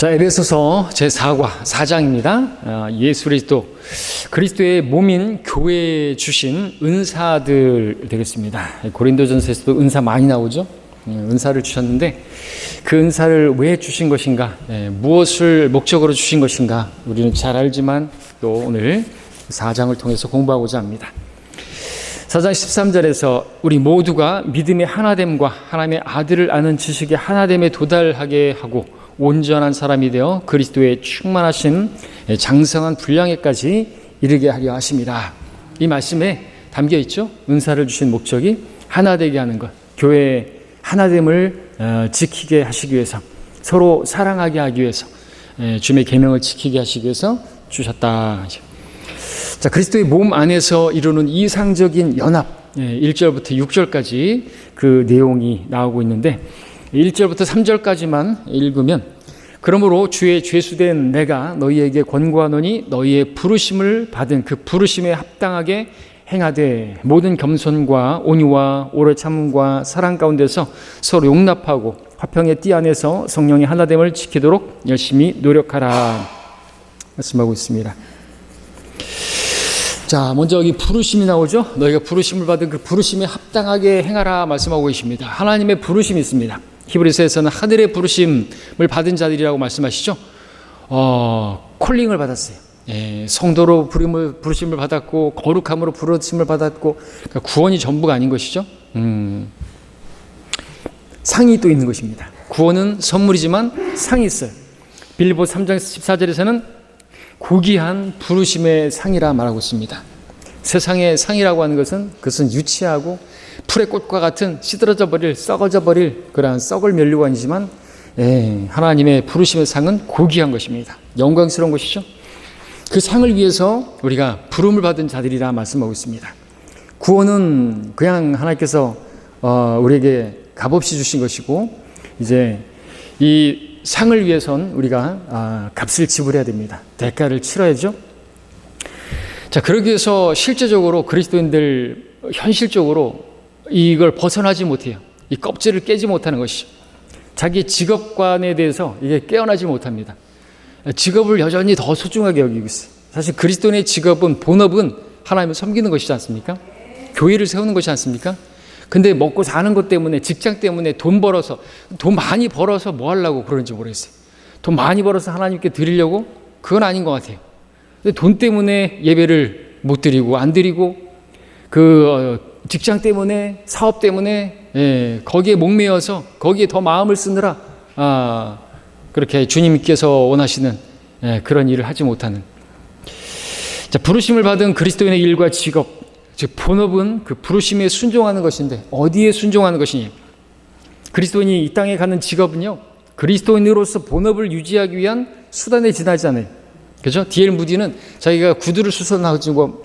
자, 에베소서 제4과 4장입니다. 예수 그리스도의 몸인 교회에 주신 은사들 되겠습니다. 고린도전서에서도 은사 많이 나오죠. 은사를 주셨는데 그 은사를 왜 주신 것인가, 무엇을 목적으로 주신 것인가 우리는 잘 알지만 또 오늘 4장을 통해서 공부하고자 합니다. 4장 13절에서 우리 모두가 믿음의 하나됨과 하나님의 아들을 아는 지식의 하나됨에 도달하게 하고 온전한 사람이 되어 그리스도의 충만하신 장성한 분량에까지 이르게 하려 하심이라. 이 말씀에 담겨 있죠. 은사를 주신 목적이 하나 되게 하는 것, 교회의 하나됨을 지키게 하시기 위해서, 서로 사랑하게 하기 위해서, 주님의 계명을 지키게 하시기 위해서 주셨다. 자, 그리스도의 몸 안에서 이루는 이상적인 연합, 1절부터 6절까지 그 내용이 나오고 있는데 1절부터 3절까지만 읽으면, 그러므로 주의 죄수된 내가 너희에게 권고하노니 너희의 부르심을 받은 그 부르심에 합당하게 행하되 모든 겸손과 온유와 오래 참음과 사랑 가운데서 서로 용납하고 화평의 띠 안에서 성령의 하나됨을 지키도록 열심히 노력하라 말씀하고 있습니다. 자, 먼저 여기 부르심이 나오죠. 너희가 부르심을 받은 그 부르심에 합당하게 행하라 말씀하고 계십니다. 하나님의 부르심이 있습니다. 히브리서에서는 하늘의 부르심을 받은 자들이라고 말씀하시죠. 콜링을 받았어요. 성도로 부르심을 받았고 거룩함으로 부르심을 받았고, 그러니까 구원이 전부가 아닌 것이죠. 상이 또 있는 것입니다. 구원은 선물이지만 상이 있어요. 빌립보 3장 14절에서는 고귀한 부르심의 상이라 말하고 있습니다. 세상의 상이라고 하는 그것은 유치하고 풀의 꽃과 같은 시들어져 버릴, 썩어져 버릴 그러한 썩을 면류관이지만, 하나님의 부르심의 상은 고귀한 것입니다. 영광스러운 것이죠. 그 상을 위해서 우리가 부름을 받은 자들이라 말씀하고 있습니다. 구원은 그냥 하나님께서 우리에게 값없이 주신 것이고, 이제 이 상을 위해선 우리가 값을 지불해야 됩니다. 대가를 치러야죠. 자, 그러기 위해서 실제적으로 그리스도인들 현실적으로 이걸 벗어나지 못해요. 이 껍질을 깨지 못하는 것이죠. 자기 직업관에 대해서 이게 깨어나지 못합니다. 직업을 여전히 더 소중하게 여기고 있어요. 사실 그리스도인의 직업은, 본업은 하나님을 섬기는 것이지 않습니까? 교회를 세우는 것이지 않습니까? 근데 먹고 사는 것 때문에, 직장 때문에 돈 많이 벌어서 뭐 하려고 그러는지 모르겠어요. 돈 많이 벌어서 하나님께 드리려고? 그건 아닌 것 같아요. 근데 돈 때문에 예배를 못 드리고 안 드리고, 직장 때문에, 사업 때문에, 거기에 목매여서 거기에 더 마음을 쓰느라 그렇게 주님께서 원하시는 그런 일을 하지 못하는. 자, 부르심을 받은 그리스도인의 일과 직업, 즉 본업은 그 부르심에 순종하는 것인데, 어디에 순종하는 것이냐? 그리스도인이 이 땅에 가는 직업은요, 그리스도인으로서 본업을 유지하기 위한 수단에 지나지 않아요. 그죠? D.L. 무디는 자기가 구두를 수선하고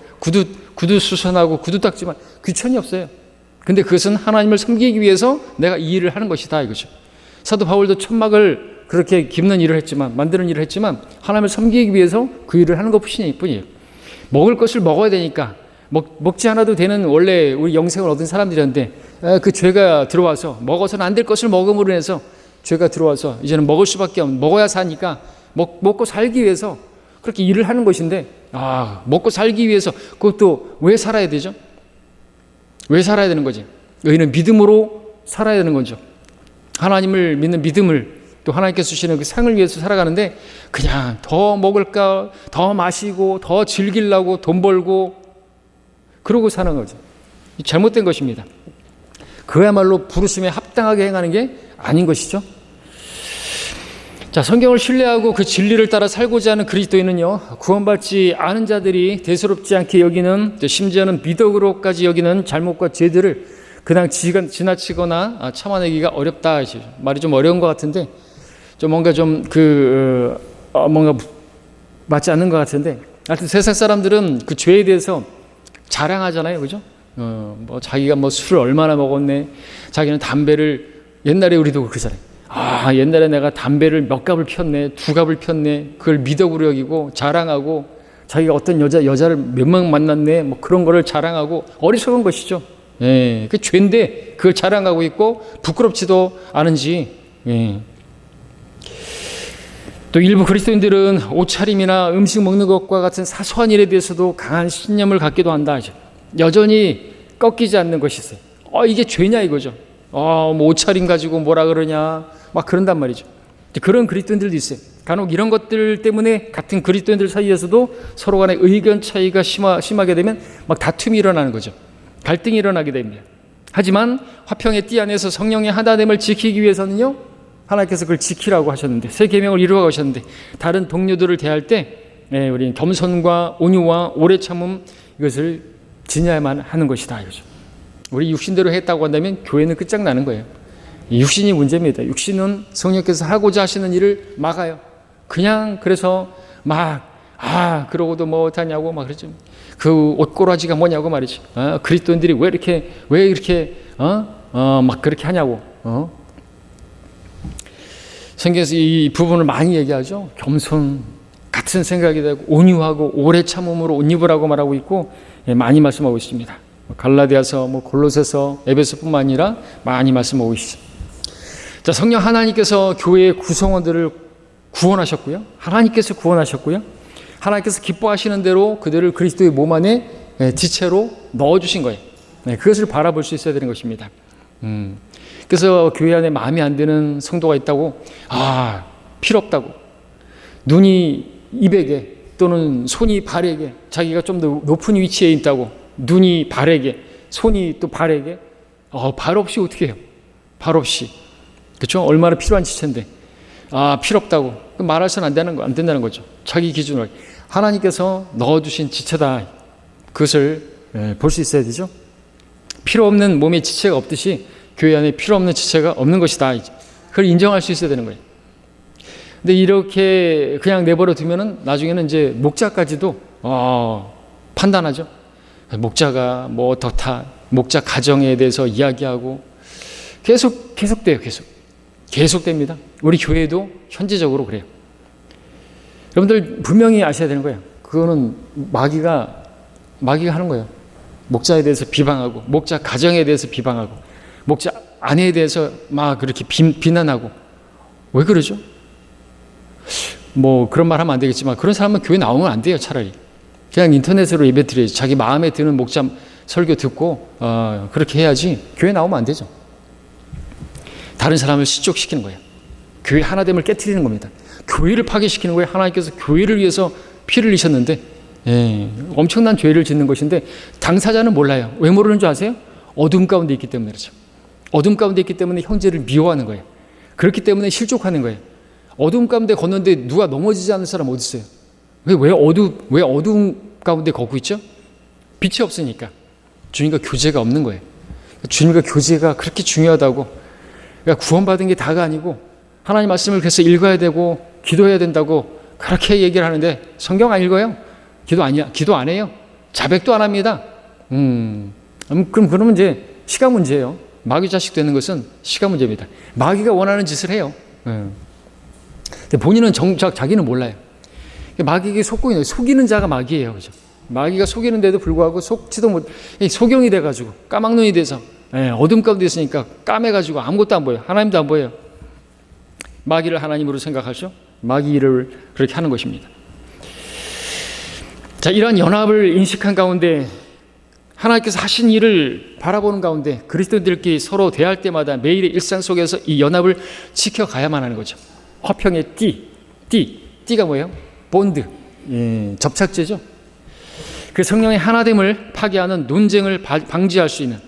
구두 수선하고 구두 닦지만 귀천이 없어요. 근데 그것은 하나님을 섬기기 위해서 내가 이 일을 하는 것이다 이거죠. 사도 바울도 천막을 그렇게 깁는 일을 했지만, 만드는 일을 했지만 하나님을 섬기기 위해서 그 일을 하는 것뿐이에요. 먹을 것을 먹어야 되니까, 먹지 않아도 되는 원래 우리 영생을 얻은 사람들이었는데, 그 죄가 들어와서 먹어서는 안 될 것을 먹음으로 해서 죄가 들어와서 이제는 먹을 수밖에 없는, 먹어야 사니까 먹고 살기 위해서 그렇게 일을 하는 것인데, 먹고 살기 위해서 그것도 왜 살아야 되죠? 왜 살아야 되는 거지? 의인은 믿음으로 살아야 되는 거죠. 하나님을 믿는 믿음을, 또 하나님께서 주시는 그 상을 위해서 살아가는데, 그냥 더 먹을까, 더 마시고, 더 즐기려고 돈 벌고 그러고 사는 거죠. 잘못된 것입니다. 그야말로 부르심에 합당하게 행하는 게 아닌 것이죠. 자, 성경을 신뢰하고 그 진리를 따라 살고자 하는 그리스도인은요, 구원받지 않은 자들이 대수롭지 않게 여기는, 심지어는 미덕으로까지 여기는 잘못과 죄들을 그냥 지나치거나 참아내기가 어렵다. 말이 좀 어려운 것 같은데, 뭔가 맞지 않는 것 같은데, 하여튼 세상 사람들은 그 죄에 대해서 자랑하잖아요, 그죠? 자기가 술을 얼마나 먹었네, 자기는 담배를, 옛날에 우리도 그러잖아요. 옛날에 내가 담배를 몇 갑을 폈네, 2갑을 폈네. 그걸 미덕으로 여기고 자랑하고, 자기가 어떤 여자를 몇 명 만났네, 그런 거를 자랑하고, 어리석은 것이죠. 그 죄인데 그걸 자랑하고 있고 부끄럽지도 않은지. 또 일부 그리스도인들은 옷차림이나 음식 먹는 것과 같은 사소한 일에 대해서도 강한 신념을 갖기도 한다. 여전히 꺾이지 않는 것이 있어요. 이게 죄냐 이거죠. 뭐 옷차림 가지고 뭐라 그러냐 막 그런단 말이죠. 그런 그리스도인들도 있어요. 간혹 이런 것들 때문에 같은 그리스도인들 사이에서도 서로 간의 의견 차이가 심하게 되면 막 다툼이 일어나는 거죠. 갈등이 일어나게 됩니다. 하지만 화평의 띠 안에서 성령의 하나됨을 지키기 위해서는요, 하나님께서 그걸 지키라고 하셨는데, 새 계명을 이루어 가셨는데, 다른 동료들을 대할 때 우리는 겸손과 온유와 오래 참음, 이것을 지녀야만 하는 것이다 이거죠. 우리 육신대로 했다고 한다면 교회는 끝장나는 거예요. 육신이 문제입니다. 육신은 성령께서 하고자 하시는 일을 막아요. 그냥 그래서 그러고도 뭐 못하냐고 막 그러죠. 그 옷꼬라지가 뭐냐고 말이지. 그리스도인들이 왜 이렇게 막 그렇게 하냐고. 성경에서 이 부분을 많이 얘기하죠. 겸손 같은 생각이 되고 온유하고 오래 참음으로 옷 입으라고 말하고 있고 많이 말씀하고 있습니다. 갈라디아서, 골로새서, 에베소뿐만 아니라 많이 말씀하고 있습니다. 자, 성령 하나님께서 교회의 구성원들을 구원하셨고요. 하나님께서 구원하셨고요. 하나님께서 기뻐하시는 대로 그들을 그리스도의 몸 안에 지체로 넣어주신 거예요. 그것을 바라볼 수 있어야 되는 것입니다. 그래서 교회 안에 마음에 안 드는 성도가 있다고, 필요 없다고, 눈이 입에게 또는 손이 발에게, 자기가 좀 더 높은 위치에 있다고, 눈이 발에게, 손이 또 발에게, 발 없이 어떻게 해요? 발 없이. 그렇죠? 얼마나 필요한 지체인데, 필요 없다고 말해서는 안 된다는 거죠. 자기 기준으로. 하나님께서 넣어주신 지체다. 그것을 볼 수 있어야 되죠. 필요 없는 몸에 지체가 없듯이 교회 안에 필요 없는 지체가 없는 것이다. 그걸 인정할 수 있어야 되는 거예요. 근데 이렇게 그냥 내버려 두면은 나중에는 이제 목자까지도 판단하죠. 목자가 뭐 어떻다, 목자 가정에 대해서 이야기하고 계속돼요. 계속됩니다. 우리 교회도 현재적으로 그래요. 여러분들 분명히 아셔야 되는 거예요. 그거는 마귀가 하는 거예요. 목자에 대해서 비방하고, 목자 가정에 대해서 비방하고, 목자 아내에 대해서 막 그렇게 비난하고. 왜 그러죠? 뭐 그런 말 하면 안 되겠지만 그런 사람은 교회 나오면 안 돼요. 차라리 그냥 인터넷으로 예배 드려야지. 자기 마음에 드는 목자 설교 듣고 그렇게 해야지. 교회 나오면 안 되죠. 다른 사람을 실족시키는 거예요. 교회 하나됨을 깨트리는 겁니다. 교회를 파괴시키는 거예요. 하나님께서 교회를 위해서 피를 흘리셨는데 엄청난 죄를 짓는 것인데 당사자는 몰라요. 왜 모르는 줄 아세요? 어둠 가운데 있기 때문에 그렇죠. 어둠 가운데 있기 때문에 형제를 미워하는 거예요. 그렇기 때문에 실족하는 거예요. 어둠 가운데 걷는데 누가 넘어지지 않는 사람 어디 있어요? 왜 어둠 가운데 걷고 있죠? 빛이 없으니까. 주님과 교제가 없는 거예요. 주님과 교제가 그렇게 중요하다고. 그러니까 구원받은 게 다가 아니고 하나님 말씀을 그래서 읽어야 되고 기도해야 된다고 그렇게 얘기를 하는데 성경 안 읽어요? 기도 안 해요? 자백도 안 합니다. 그러면 이제 시간 문제예요. 마귀 자식 되는 것은 시간 문제입니다. 마귀가 원하는 짓을 해요. 근데 본인은 정작 자기는 몰라요. 마귀에게 속고 있는, 속이는 자가 마귀예요. 그죠? 마귀가 속이는데도 불구하고 속지도 소경이 돼가지고 까막눈이 돼서 어둠 가운데 있으니까 까매가지고 아무것도 안 보여요. 하나님도 안 보여요. 마귀를 하나님으로 생각하죠. 마귀 일을 그렇게 하는 것입니다. 자, 이러한 연합을 인식한 가운데 하나님께서 하신 일을 바라보는 가운데 그리스도인들끼리 서로 대할 때마다 매일의 일상 속에서 이 연합을 지켜가야만 하는 거죠. 화평의 띠가 뭐예요? 본드, 접착제죠. 그 성령의 하나됨을 파괴하는 논쟁을 방지할 수 있는,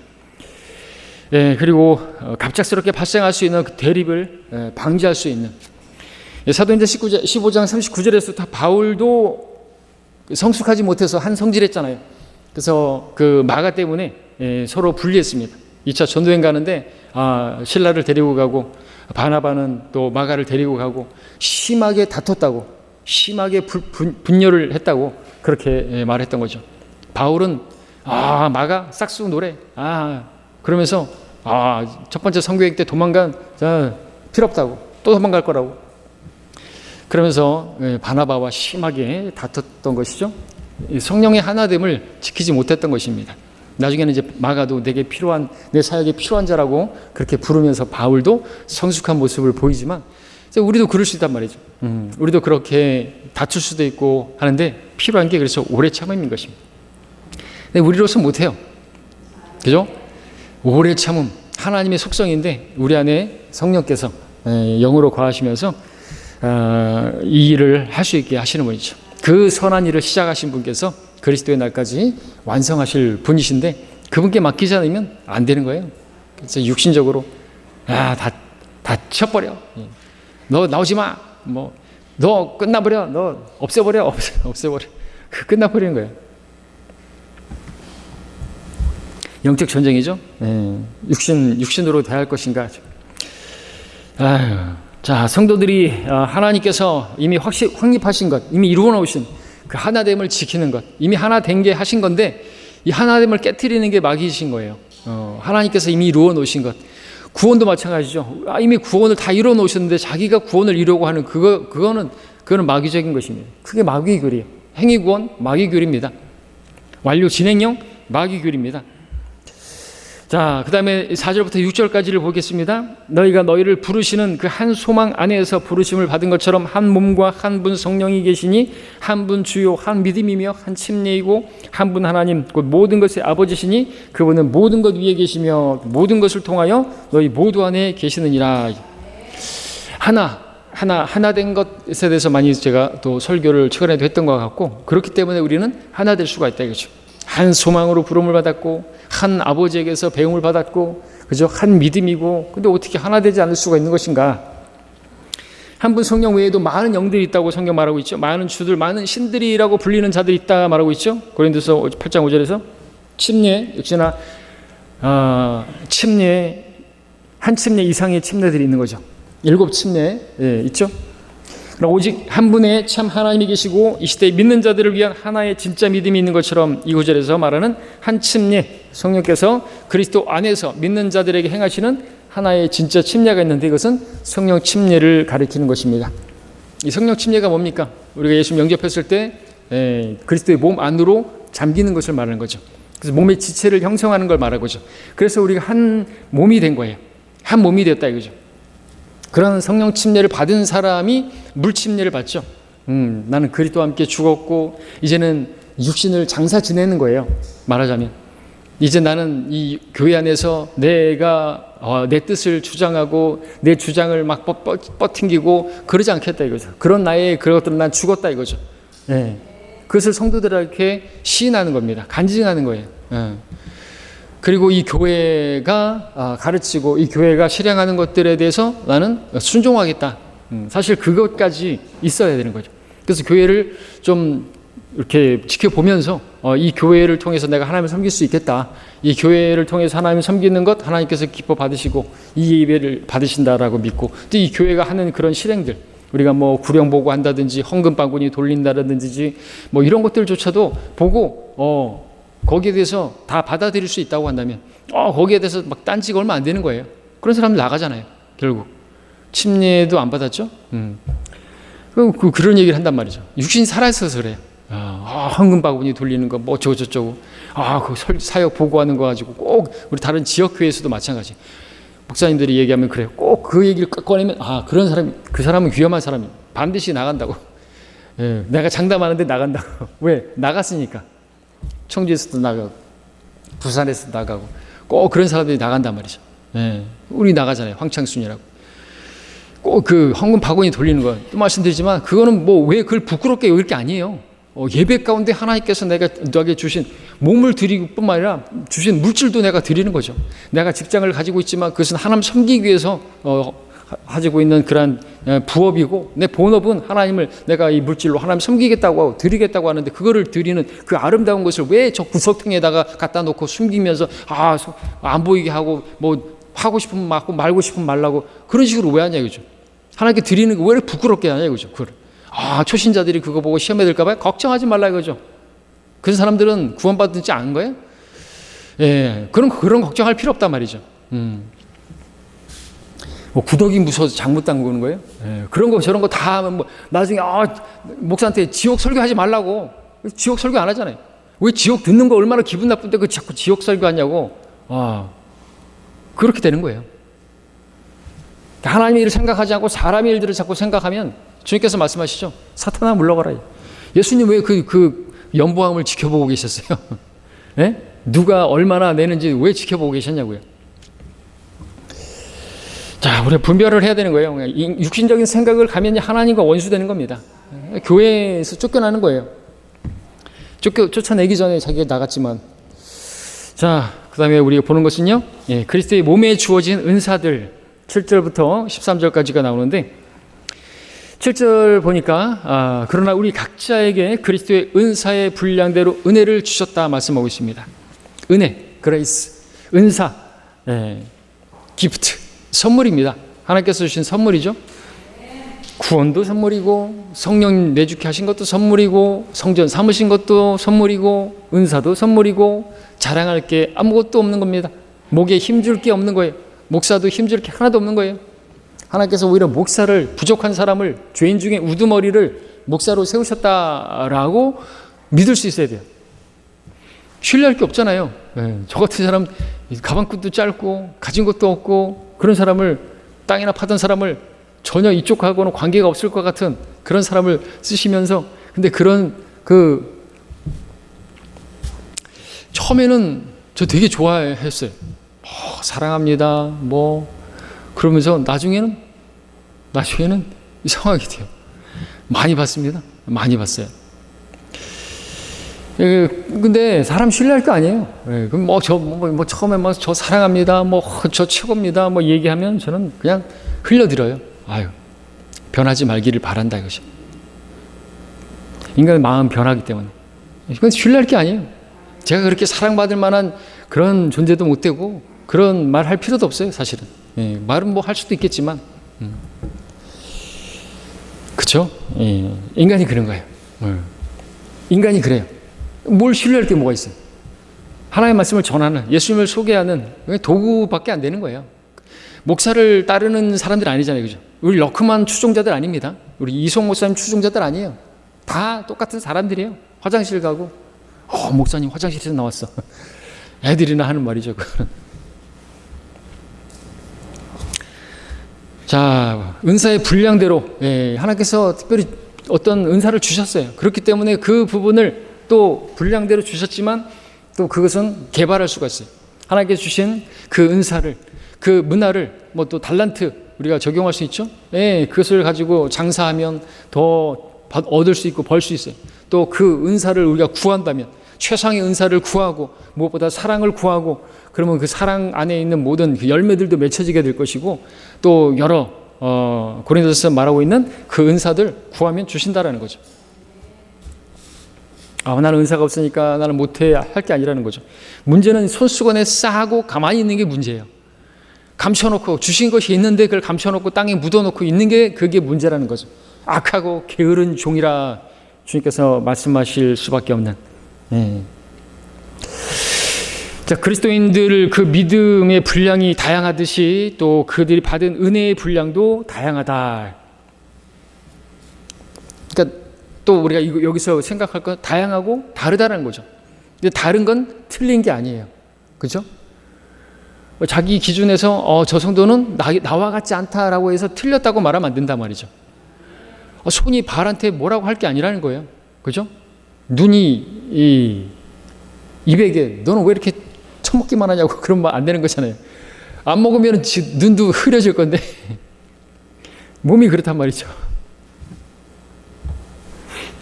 그리고 갑작스럽게 발생할 수 있는 그 대립을 방지할 수 있는. 사도행전 15장 39절에서 바울도 성숙하지 못해서 한 성질했잖아요. 그래서 그 마가 때문에 서로 분리했습니다. 2차 전도행 가는데 실라를 데리고 가고 바나바는 또 마가를 데리고 가고 심하게 다퉜다고, 심하게 분열을 했다고 그렇게 말했던 거죠. 바울은 마가 싹둑 노래 그러면서 첫 번째 선교행 때 도망간 필요 없다고, 또 도망갈 거라고 그러면서 바나바와 심하게 다퉜던 것이죠. 성령의 하나됨을 지키지 못했던 것입니다. 나중에는 이제 마가도 내게 필요한, 내 사역에 필요한 자라고 그렇게 부르면서 바울도 성숙한 모습을 보이지만 우리도 그럴 수 있단 말이죠. 우리도 그렇게 다툴 수도 있고 하는데 필요한 게 그래서 오래 참음인 것입니다. 근데 우리로서 못해요. 그죠? 오래 참음, 하나님의 속성인데 우리 안에 성령께서 영으로 거하시면서 이 일을 할 수 있게 하시는 분이죠. 그 선한 일을 시작하신 분께서 그리스도의 날까지 완성하실 분이신데 그분께 맡기지 않으면 안 되는 거예요. 그래서 육신적으로 다 쳐버려. 너 나오지 마. 너 끝나버려. 너 없애버려. 없애버려. 끝나버리는 거예요. 영적 전쟁이죠. 육신으로 대할 것인가. 자, 성도들이 하나님께서 이미 확립하신 것, 이미 이루어 놓으신 그 하나됨을 지키는 것, 이미 하나 된 게 하신 건데 이 하나됨을 깨트리는 게 마귀이신 거예요. 하나님께서 이미 이루어 놓으신 것. 구원도 마찬가지죠. 이미 구원을 다 이루어 놓으셨는데 자기가 구원을 이루려고 하는 그거는 마귀적인 것입니다. 그게 마귀의 교리예요. 행위 구원 마귀 교리입니다. 완료 진행형 마귀 교리입니다. 자, 그 다음에 4절부터 6절까지를 보겠습니다. 너희가 너희를 부르시는 그 한 소망 안에서 부르심을 받은 것처럼 한 몸과 한 분 성령이 계시니 한 분 주요 한 믿음이며 한 침례이고 한 분 하나님 곧 모든 것의 아버지시니 그분은 모든 것 위에 계시며 모든 것을 통하여 너희 모두 안에 계시느니라. 하나 된 것에 대해서 많이 제가 또 설교를 최근에도 했던 것 같고 그렇기 때문에 우리는 하나 될 수가 있다 이거죠. 한 소망으로 부름을 받았고 한 아버지에게서 배움을 받았고 그죠? 한 믿음이고 근데 어떻게 하나 되지 않을 수가 있는 것인가? 한 분 성령 외에도 많은 영들이 있다고 성경 말하고 있죠. 많은 주들, 많은 신들이라고 불리는 자들이 있다 말하고 있죠. 고린도서 8장 5절에서 침례 역시나 침례 한 침례 이상의 침례들이 있는 거죠. 7 침례 있죠. 오직 한 분의 참 하나님이 계시고 이 시대에 믿는 자들을 위한 하나의 진짜 믿음이 있는 것처럼 이 구절에서 말하는 한 침례 성령께서 그리스도 안에서 믿는 자들에게 행하시는 하나의 진짜 침례가 있는데 이것은 성령 침례를 가리키는 것입니다. 이 성령 침례가 뭡니까? 우리가 예수 영접했을 때 그리스도의 몸 안으로 잠기는 것을 말하는 거죠. 그래서 몸의 지체를 형성하는 걸 말하는 거죠. 그래서 우리가 한 몸이 된 거예요. 한 몸이 됐다 이거죠. 그런 성령 침례를 받은 사람이 물 침례를 받죠. 나는 그리스도와 함께 죽었고 이제는 육신을 장사 지내는 거예요. 말하자면 이제 나는 이 교회 안에서 내가 내 뜻을 주장하고 내 주장을 막 뻗팅기고 그러지 않겠다 이거죠. 그런 나의 그것들은 난 죽었다 이거죠. 그것을 성도들에게 시인하는 겁니다. 간증하는 거예요. 그리고 이 교회가 가르치고 이 교회가 실행하는 것들에 대해서 나는 순종하겠다. 사실 그것까지 있어야 되는 거죠. 그래서 교회를 좀 이렇게 지켜보면서 이 교회를 통해서 내가 하나님을 섬길 수 있겠다. 이 교회를 통해서 하나님을 섬기는 것 하나님께서 기뻐 받으시고 이 예배를 받으신다라고 믿고 또 이 교회가 하는 그런 실행들 우리가 뭐 구령 보고 한다든지 헌금 바구니 돌린다든지 뭐 이런 것들조차도 보고 거기에 대해서 다 받아들일 수 있다고 한다면 거기에 대해서 막 딴지가 얼마 안 되는 거예요. 그런 사람들 나가잖아요. 결국 침례도 안 받았죠. 그런 얘기를 한단 말이죠. 육신이 살아있어서 그래요. 헌금 바구니 돌리는 거 뭐 저쩌고 그 사역 보고하는 거 가지고 꼭 우리 다른 지역 교회에서도 마찬가지. 목사님들이 얘기하면 그래요. 꼭 그 얘기를 꺼내면 그런 사람 그 사람은 위험한 사람이 반드시 나간다고. 내가 장담하는데 나간다고. 왜? 나갔으니까. 청주에서도 나가고 부산에서도 나가고 꼭 그런 사람들이 나간단 말이죠. 우리 나가잖아요. 황창순이라고. 꼭 그 헌금 바구니 돌리는 거 또 말씀드리지만 그거는 뭐 왜 그걸 부끄럽게 여길 게 아니에요. 예배 가운데 하나님께서 내게 주신 몸을 드리고 뿐만 아니라 주신 물질도 내가 드리는 거죠. 내가 직장을 가지고 있지만 그것은 하나님 섬기기 위해서 가지고 있는 그런 부업이고 내 본업은 하나님을 내가 이 물질로 하나님 섬기겠다고 하고 드리겠다고 하는데 그거를 드리는 그 아름다운 것을 왜 저 구석탱에다가 갖다 놓고 숨기면서 안 보이게 하고 뭐 하고 싶으면 하고 말고 싶으면 말라고 그런 식으로 왜 하냐 이거죠. 하나님께 드리는 거 왜 부끄럽게 하냐 이거죠. 그걸. 초신자들이 그거 보고 시험에 들까 봐요. 걱정하지 말라 이거죠. 그런 사람들은 구원받지 않은 거예요? 그런 걱정할 필요 없단 말이죠. 뭐 구더기 무서워서 장못 담그는 거예요? 그런 거 저런 거 다 하면 뭐 나중에 목사한테 지옥 설교하지 말라고. 지옥 설교 안 하잖아요. 왜 지옥 듣는 거 얼마나 기분 나쁜데 그 자꾸 지옥 설교하냐고. 그렇게 되는 거예요. 하나님의 일을 생각하지 않고 사람의 일들을 자꾸 생각하면 주님께서 말씀하시죠. 사탄아 물러가라. 예수님 왜 그 연보함을 지켜보고 계셨어요? 예? 누가 얼마나 내는지 왜 지켜보고 계셨냐고요. 자, 우리 분별을 해야 되는 거예요. 육신적인 생각을 가면 하나님과 원수되는 겁니다. 교회에서 쫓겨나는 거예요. 쫓아내기 전에 자기가 나갔지만. 자, 그 다음에 우리가 보는 것은요, 그리스도의 몸에 주어진 은사들 7절부터 13절까지가 나오는데, 7절 보니까 그러나 우리 각자에게 그리스도의 은사의 분량대로 은혜를 주셨다 말씀하고 있습니다. 은혜, 그레이스, 은사, 기프트, 선물입니다. 하나님께서 주신 선물이죠. 구원도 선물이고, 성령 내주케 하신 것도 선물이고, 성전 삼으신 것도 선물이고, 은사도 선물이고, 자랑할 게 아무것도 없는 겁니다. 목에 힘줄 게 없는 거예요. 목사도 힘줄 게 하나도 없는 거예요. 하나님께서 오히려 목사를, 부족한 사람을, 죄인 중에 우두머리를 목사로 세우셨다라고 믿을 수 있어야 돼요. 신뢰할 게 없잖아요. 저 같은 사람 가방끈도 짧고 가진 것도 없고 그런 사람을, 땅이나 파던 사람을 전혀 이쪽하고는 관계가 없을 것 같은 그런 사람을 쓰시면서, 근데 처음에는 저 되게 좋아했어요. 사랑합니다. 그러면서 나중에는 이상하게 돼요. 많이 봤습니다. 많이 봤어요. 근데 사람 신뢰할 거 아니에요. 그럼 처음에 저 사랑합니다. 저 최고입니다. 얘기하면 저는 그냥 흘려들어요. 아유, 변하지 말기를 바란다 이것이. 인간의 마음 변하기 때문에. 이건 신뢰할 게 아니에요. 제가 그렇게 사랑받을 만한 그런 존재도 못 되고 그런 말 할 필요도 없어요, 사실은. 말은 할 수도 있겠지만, 그렇죠? 인간이 그런 거예요. 인간이 그래요. 뭘 신뢰할 게 뭐가 있어요? 하나님의 말씀을 전하는, 예수님을 소개하는 도구밖에 안 되는 거예요. 목사를 따르는 사람들 아니잖아요, 그죠? 우리 러크만 추종자들 아닙니다. 우리 이송 목사님 추종자들 아니에요. 다 똑같은 사람들이에요. 화장실 가고, 목사님 화장실에서 나왔어. 애들이나 하는 말이죠. 자, 은사의 분량대로 하나님께서 특별히 어떤 은사를 주셨어요. 그렇기 때문에 그 부분을 또 분량대로 주셨지만 또 그것은 개발할 수가 있어요. 하나님께서 주신 그 은사를, 그 문화를 또 달란트 우리가 적용할 수 있죠. 그것을 가지고 장사하면 더 얻을 수 있고 벌 수 있어요. 또 그 은사를 우리가 구한다면, 최상의 은사를 구하고 무엇보다 사랑을 구하고, 그러면 그 사랑 안에 있는 모든 그 열매들도 맺혀지게 될 것이고, 또 여러 고린도서에서 말하고 있는 그 은사들 구하면 주신다라는 거죠. 나는 은사가 없으니까 나는 못해 할 게 아니라는 거죠. 문제는 손수건에 싸고 가만히 있는 게 문제예요. 감춰놓고, 주신 것이 있는데 그걸 감춰놓고 땅에 묻어놓고 있는 게 그게 문제라는 거죠. 악하고 게으른 종이라 주님께서 말씀하실 수밖에 없는. 자, 그리스도인들 그 믿음의 분량이 다양하듯이 또 그들이 받은 은혜의 분량도 다양하다. 그러니까 또 우리가 여기서 생각할 건 다양하고 다르다는 거죠. 근데 다른 건 틀린 게 아니에요. 그죠? 자기 기준에서 저 성도는 나와 같지 않다라고 해서 틀렸다고 말하면 안 된단 말이죠. 손이 발한테 뭐라고 할 게 아니라는 거예요. 그죠? 눈이 입에게 너는 왜 이렇게 처먹기만 하냐고 그런 말 안 되는 거잖아요. 안 먹으면 눈도 흐려질 건데 몸이 그렇단 말이죠.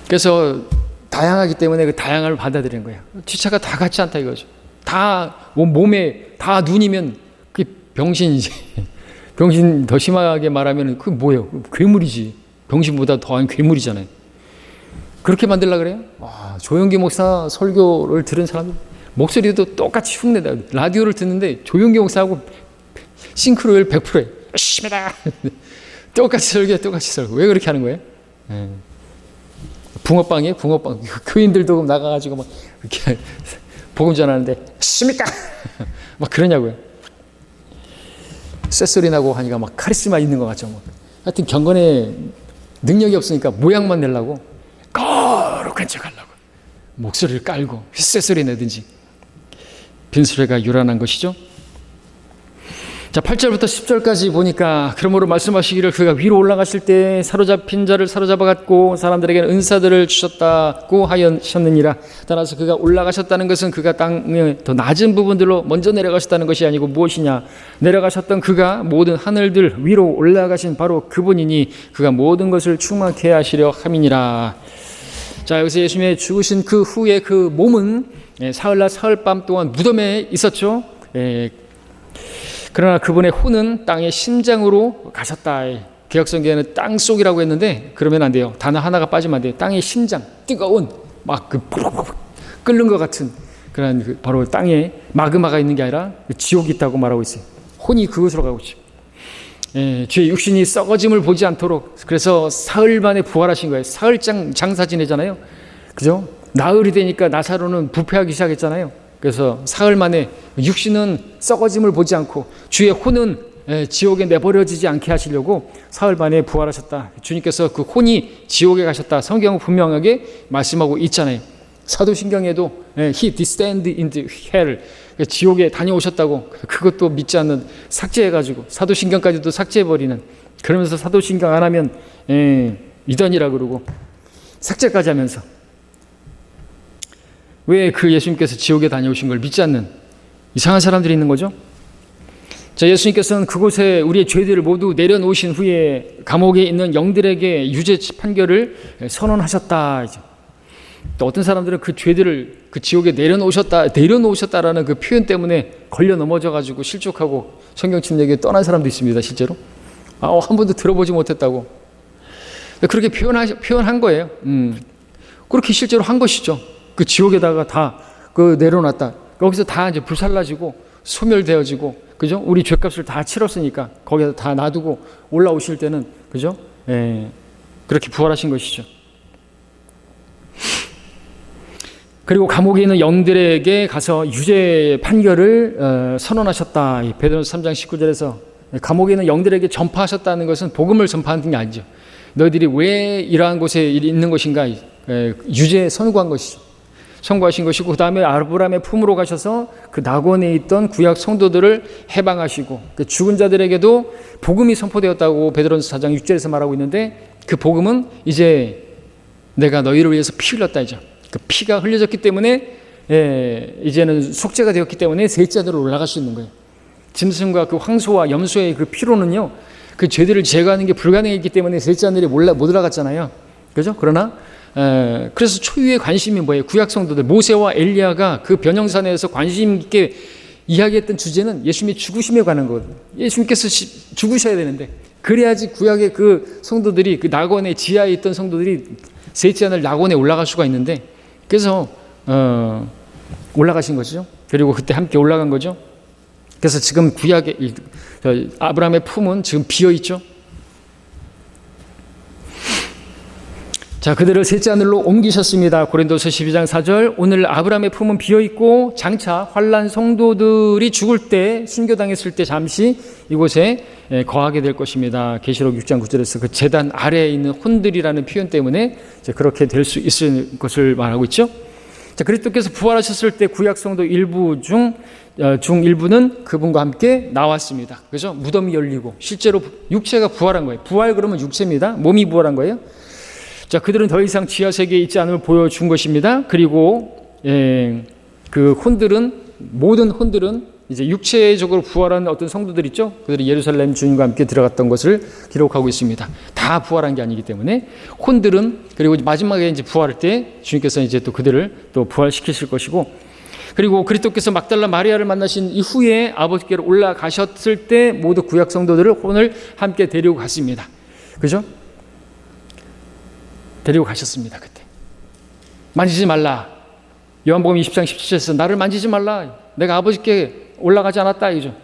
그래서 다양하기 때문에 그 다양함을 받아들이는 거예요. 지체가 다 같지 않다 이거죠. 다 몸에 다 눈이면 그게 병신이지. 병신 더 심하게 말하면 그게 뭐예요? 괴물이지. 병신보다 더한 괴물이잖아요. 그렇게 만들려고 그래요? 조영기 목사 설교를 들은 사람들 목소리도 똑같이 흉내다. 라디오를 듣는데 조영기 목사하고 싱크로율 100%예요. 열심히다. 똑같이 설교. 왜 그렇게 하는 거예요? 붕어빵이에요. 붕어빵. 교인들도 나가가지고 막 이렇게 복음 전하는데 십니까? 막 그러냐고요. 쇳소리 나고 하니까 막 카리스마 있는 것 같죠. 하여튼 경건에 능력이 없으니까 모양만 내려고 거룩한 척 하려고 목소리를 깔고 쇳소리 내든지 빈수레가 요란한 것이죠. 자, 8절부터 10절까지 보니까 그러므로 말씀하시기를 그가 위로 올라가실 때 사로잡힌 자를 사로잡아 갔고 사람들에게는 은사들을 주셨다고 하셨느니라. 따라서 그가 올라가셨다는 것은 그가 땅의 더 낮은 부분들로 먼저 내려가셨다는 것이 아니고 무엇이냐, 내려가셨던 그가 모든 하늘들 위로 올라가신 바로 그분이니 그가 모든 것을 충만케 하시려 함이니라. 자, 여기서 예수님의 죽으신 그 후에 그 몸은 사흘날 사흘밤 동안 무덤에 있었죠. 그러나 그분의 혼은 땅의 심장으로 가셨다. 개혁성경에는 땅 속이라고 했는데 그러면 안 돼요. 단어 하나가 빠지면 안 돼요. 땅의 심장, 뜨거운 막 그 끓는 것 같은 그런 바로 땅에 마그마가 있는 게 아니라 지옥이 있다고 말하고 있어요. 혼이 그곳으로 가고 있죠. 주의 육신이 썩어짐을 보지 않도록, 그래서 사흘 만에 부활하신 거예요. 사흘 장사 지내잖아요. 그죠? 나흘이 되니까 나사로는 부패하기 시작했잖아요. 그래서 사흘 만에 육신은 썩어짐을 보지 않고 주의 혼은 지옥에 내버려지지 않게 하시려고 사흘 만에 부활하셨다. 주님께서 그 혼이 지옥에 가셨다. 성경은 분명하게 말씀하고 있잖아요. 사도신경에도 He descended into hell, 지옥에 다녀오셨다고. 그것도 믿지 않는 삭제해가지고 사도신경까지도 삭제해버리는, 그러면서 사도신경 안 하면 이단이라 그러고 삭제까지 하면서 왜 그 예수님께서 지옥에 다녀오신 걸 믿지 않는 이상한 사람들이 있는 거죠. 자, 예수님께서는 그곳에 우리의 죄들을 모두 내려놓으신 후에 감옥에 있는 영들에게 유죄 판결을 선언하셨다. 또 어떤 사람들은 그 죄들을 그 지옥에 내려놓으셨다라는 그 표현 때문에 걸려 넘어져가지고 실족하고 성경침례교에 떠난 사람도 있습니다. 실제로 한 번도 들어보지 못했다고 그렇게 표현한 거예요. 그렇게 실제로 한 것이죠. 그 지옥에다가 다 그 내려놨다. 거기서 다 이제 불살라지고 소멸되어지고, 그죠? 우리 죄값을 다 치렀으니까 거기다 다 놔두고 올라오실 때는, 그죠? 그렇게 부활하신 것이죠. 그리고 감옥에 있는 영들에게 가서 유죄 판결을 선언하셨다. 베드로서 3장 19절에서 감옥에 있는 영들에게 전파하셨다는 것은 복음을 전파하는 게 아니죠. 너희들이 왜 이러한 곳에 있는 것인가, 유죄 선고한 것이죠. 선고하신 것이고, 그 다음에 아브라함의 품으로 가셔서 그 낙원에 있던 구약 성도들을 해방하시고, 그 죽은 자들에게도 복음이 선포되었다고 베드로서 4장 6절에서 말하고 있는데, 그 복음은 이제 내가 너희를 위해서 피 흘렸다 이죠. 그 피가 흘려졌기 때문에 이제는 속죄가 되었기 때문에 셋째 하늘로 올라갈 수 있는 거예요. 짐승과 그 황소와 염소의 그 피로는요, 그 죄들을 제거하는 게 불가능했기 때문에 셋째 하늘에 못 올라갔잖아요. 그죠? 그러나 그래서 초유의 관심이 뭐예요? 구약 성도들 모세와 엘리야가 그 변형산에서 관심 있게 이야기했던 주제는 예수님의 죽으심에 관한 거거든요. 예수님께서 죽으셔야 되는데, 그래야지 구약의 그 성도들이, 그 낙원의 지하에 있던 성도들이 셋째 하늘 낙원에 올라갈 수가 있는데, 그래서 올라가신 거죠. 그리고 그때 함께 올라간 거죠. 그래서 지금 구약의 아브라함의 품은 지금 비어 있죠. 자, 그들을 셋째 하늘로 옮기셨습니다. 고린도서 12장 4절, 오늘 아브라함의 품은 비어있고 장차 환난 성도들이 죽을 때, 순교당했을 때 잠시 이곳에 거하게 될 것입니다. 계시록 6장 9절에서 그 제단 아래에 있는 혼들이라는 표현 때문에 그렇게 될 수 있을 것을 말하고 있죠. 자, 그리스도께서 부활하셨을 때 구약 성도 일부 중 일부는 그분과 함께 나왔습니다. 그죠? 무덤이 열리고 실제로 육체가 부활한 거예요. 부활 그러면 육체입니다. 몸이 부활한 거예요. 자, 그들은 더 이상 지하 세계에 있지 않음을 보여준 것입니다. 그리고 그 혼들은, 모든 혼들은 이제 육체적으로 부활한 어떤 성도들 있죠. 그들이 예루살렘 주님과 함께 들어갔던 것을 기록하고 있습니다. 다 부활한 게 아니기 때문에 혼들은, 그리고 마지막에 이제 부활할 때 주님께서 이제 또 그들을 또 부활시키실 것이고, 그리고 그리스도께서 막달라 마리아를 만나신 이후에 아버지께로 올라가셨을 때 모두 구약 성도들을 혼을 함께 데리고 갔습니다. 그죠? 데리고 가셨습니다. 그때 만지지 말라. 요한복음 20장 17절에서 나를 만지지 말라. 내가 아버지께 올라가지 않았다 이죠.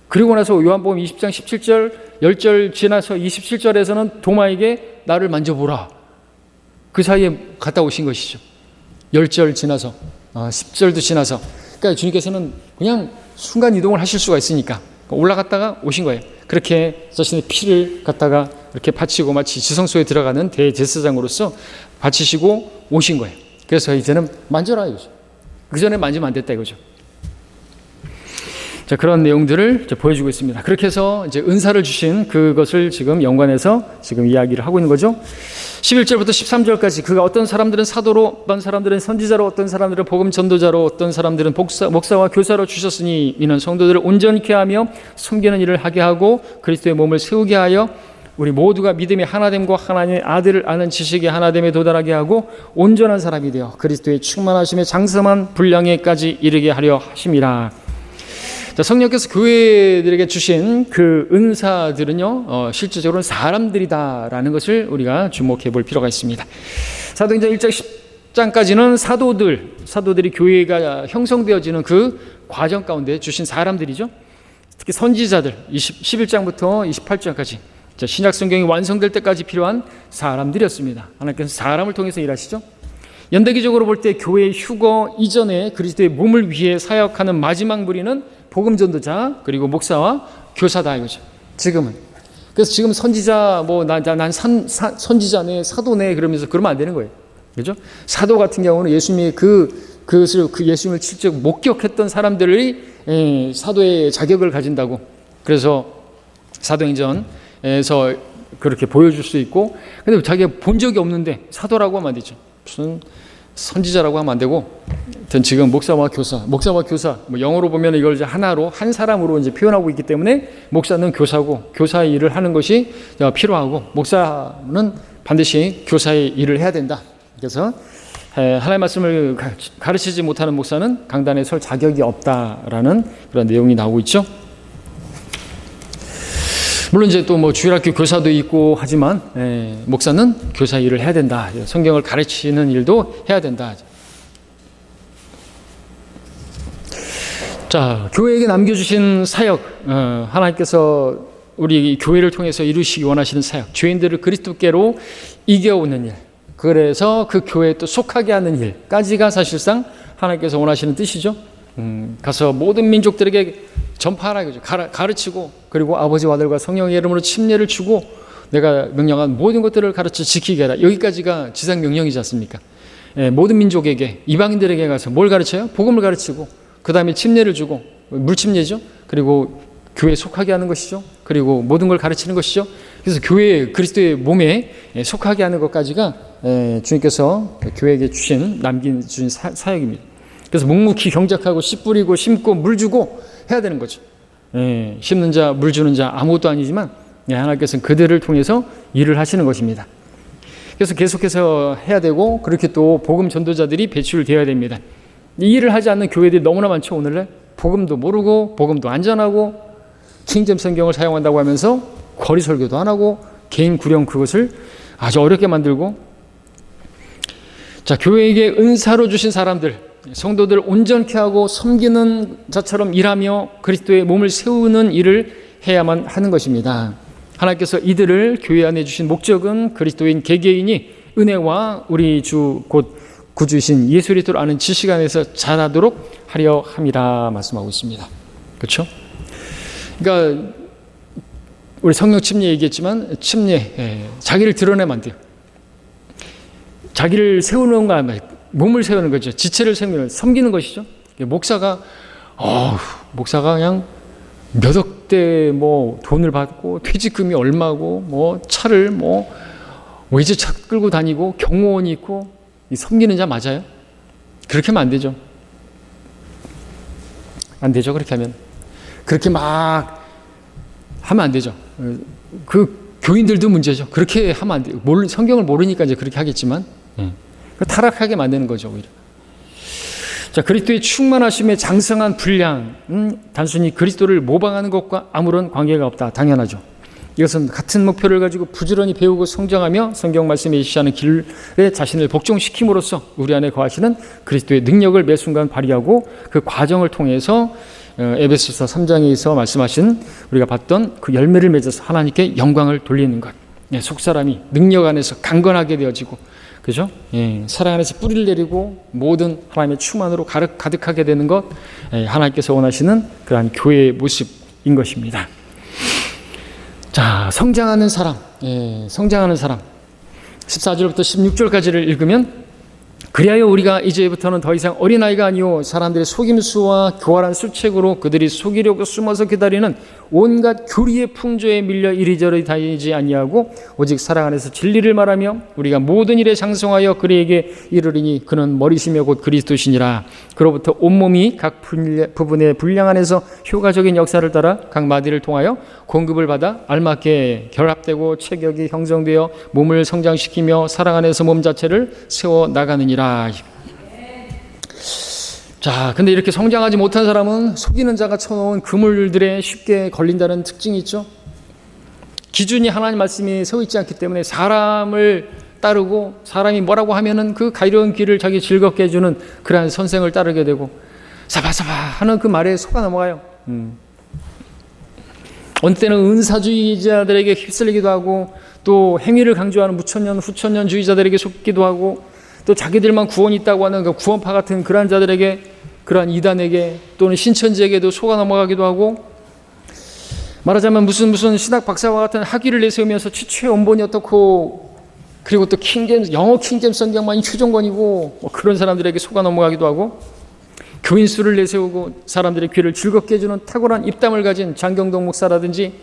그리고 나서 요한복음 20장 17절 10절 지나서 27절에서는 도마에게 나를 만져보라. 그 사이에 갔다 오신 것이죠. 10절 지나서 10절도 지나서, 그러니까 주님께서는 그냥 순간 이동을 하실 수가 있으니까 올라갔다가 오신 거예요. 그렇게 자신의 피를 갖다가 이렇게 바치고 마치 지성소에 들어가는 대제사장으로서 바치시고 오신 거예요. 그래서 이제는 만져라 이거죠. 그 전에 만지면 안 됐다 이거죠. 자, 자, 그런 내용들을 이제 보여주고 있습니다. 그렇게 해서 이제 은사를 주신 그것을 지금 연관해서 지금 이야기를 하고 있는 거죠. 11절부터 13절까지 그가 어떤 사람들은 사도로, 어떤 사람들은 선지자로, 어떤 사람들은 복음 전도자로, 어떤 사람들은 목사와 교사로 주셨으니 이는 성도들을 온전케 하며 섬기는 일을 하게 하고 그리스도의 몸을 세우게 하여 우리 모두가 믿음의 하나됨과 하나님의 아들을 아는 지식의 하나됨에 도달하게 하고 온전한 사람이 되어 그리스도의 충만하심에 장성한 분량에까지 이르게 하려 하심이라. 자, 성령께서 교회들에게 주신 그 은사들은요, 실질적으로는 사람들이다라는 것을 우리가 주목해 볼 필요가 있습니다. 사도행전 1장 10장까지는 사도들이 교회가 형성되어지는 그 과정 가운데 주신 사람들이죠. 특히 선지자들 11장부터 28장까지 신약 성경이 완성될 때까지 필요한 사람들이었습니다. 하나님께서 사람을 통해서 일하시죠. 연대기적으로 볼 때 교회의 휴거 이전에 그리스도의 몸을 위해 사역하는 마지막 무리는 복음 전도자 그리고 목사와 교사다 이거죠. 지금은. 그래서 지금 선지자 난 선지자네 사도네 그러면서 그러면 안 되는 거예요. 그렇죠? 사도 같은 경우는 예수님의 그 예수님을 실제로 목격했던 사람들이 사도의 자격을 가진다고. 그래서 사도행전에서 그렇게 보여줄 수 있고, 근데 자기가 본 적이 없는데 사도라고 하면 안 되죠. 무슨 선지자라고 하면 안 되고, 지금 목사와 교사, 영어로 보면 이걸 이제 하나로 한 사람으로 이제 표현하고 있기 때문에 목사는 교사고 교사의 일을 하는 것이 필요하고 목사는 반드시 교사의 일을 해야 된다. 그래서 하나님의 말씀을 가르치지 못하는 목사는 강단에 설 자격이 없다라는 그런 내용이 나오고 있죠. 물론 이제 또 주일학교 교사도 있고 하지만 목사는 교사 일을 해야 된다. 성경을 가르치는 일도 해야 된다. 자, 교회에게 남겨주신 사역, 하나님께서 우리 교회를 통해서 이루시기 원하시는 사역, 죄인들을 그리스도께로 이겨오는 일, 그래서 그 교회에 또 속하게 하는 일까지가 사실상 하나님께서 원하시는 뜻이죠. 가서 모든 민족들에게 전파하라 이거죠. 가르치고 그리고 아버지와 아들과 성령의 이름으로 침례를 주고 내가 명령한 모든 것들을 가르쳐 지키게 하라. 여기까지가 지상 명령이지 않습니까? 모든 민족에게 이방인들에게 가서 뭘 가르쳐요? 복음을 가르치고 그 다음에 침례를 주고 물침례죠. 그리고 교회에 속하게 하는 것이죠. 그리고 모든 걸 가르치는 것이죠. 그래서 교회 그리스도의 몸에 속하게 하는 것까지가 주님께서 교회에게 남겨주신 사역입니다. 그래서 묵묵히 경작하고 씨 뿌리고 심고 물 주고 해야 되는 거죠. 심는 자, 물 주는 자 아무것도 아니지만 하나님께서는 그들을 통해서 일을 하시는 것입니다. 그래서 계속해서 해야 되고 그렇게 또 복음 전도자들이 배출되어야 됩니다. 이 일을 하지 않는 교회들이 너무나 많죠. 오늘날 복음도 모르고 복음도 안 전하고 킹잼 성경을 사용한다고 하면서 거리 설교도 안 하고 개인 구령 그것을 아주 어렵게 만들고, 자, 교회에게 은사로 주신 사람들, 성도들 온전케 하고 섬기는 자처럼 일하며 그리스도의 몸을 세우는 일을 해야만 하는 것입니다. 하나님께서 이들을 교회 안에 주신 목적은 그리스도인 개개인이 은혜와 우리 주 곧 구주이신 예수 그리스도를 아는 지식 안에서 자라도록 하려 함이라 말씀하고 있습니다. 그렇죠? 그러니까 우리 성령 침례 얘기했지만 자기를 드러내면 안 돼요. 자기를 세우는 거 아니에요. 몸을 세우는 거죠. 지체를 세우는, 섬기는 것이죠. 목사가 그냥 몇 억대 돈을 받고 퇴직금이 얼마고 차를 외제차 끌고 다니고 경호원이 있고 이 섬기는 자 맞아요? 그렇게 하면 안 되죠. 안 되죠. 그렇게 하면. 그렇게 막 하면 안 되죠. 그 교인들도 문제죠. 그렇게 하면 안 돼요. 성경을 모르니까 이제 그렇게 하겠지만 타락하게 만드는 거죠, 오히려. 자, 그리스도의 충만하심에 장성한 분량은 단순히 그리스도를 모방하는 것과 아무런 관계가 없다. 당연하죠. 이것은 같은 목표를 가지고 부지런히 배우고 성장하며 성경 말씀에 제시하는 길에 자신을 복종시킴으로써 우리 안에 거하시는 그리스도의 능력을 매 순간 발휘하고 그 과정을 통해서 에베소서 3장에서 말씀하신 우리가 봤던 그 열매를 맺어서 하나님께 영광을 돌리는 것. 속사람이 능력 안에서 강건하게 되어지고, 그죠? 사랑 안에서 뿌리를 내리고 모든 하나님의 충만으로 가득하게 되는 것, 하나님께서 원하시는 그러한 교회의 모습인 것입니다. 자, 성장하는 사람. 14절부터 16절까지를 읽으면 그리하여 우리가 이제부터는 더 이상 어린아이가 아니요 사람들의 속임수와 교활한 술책으로 그들이 속이려고 숨어서 기다리는 온갖 교리의 풍조에 밀려 이리저리 다니지 아니하고 오직 사랑 안에서 진리를 말하며 우리가 모든 일에 장성하여 그에게 이르리니 그는 머리시며 곧 그리스도시니라. 그로부터 온몸이 각 부분의 분량 안에서 효과적인 역사를 따라 각 마디를 통하여 공급을 받아 알맞게 결합되고 체격이 형성되어 몸을 성장시키며 사랑 안에서 몸 자체를 세워 나가느니라. 자, 근데 이렇게 성장하지 못한 사람은 속이는 자가 쳐놓은 그물들에 쉽게 걸린다는 특징이 있죠. 기준이 하나님 말씀이 세워 있지 않기 때문에 사람을 따르고 사람이 뭐라고 하면은 그 가려운 길을 자기 즐겁게 해주는 그러한 선생을 따르게 되고 사바사바 하는 그 말에 속아 넘어가요. 어느 때는 은사주의자들에게 휩쓸리기도 하고 또 행위를 강조하는 무천년 후천년주의자들에게 속기도 하고 또 자기들만 구원이 있다고 하는 그 구원파 같은 그러한 자들에게, 그러한 이단에게 또는 신천지에게도 속아 넘어가기도 하고, 말하자면 무슨 신학 박사와 같은 학위를 내세우면서 최초의 원본이 어떻고, 그리고 또 영어 킹제임스 성경만이 최종권이고 뭐 그런 사람들에게 속아 넘어가기도 하고, 교인 수를 내세우고 사람들의 귀를 즐겁게 해주는 탁월한 입담을 가진 장경동 목사라든지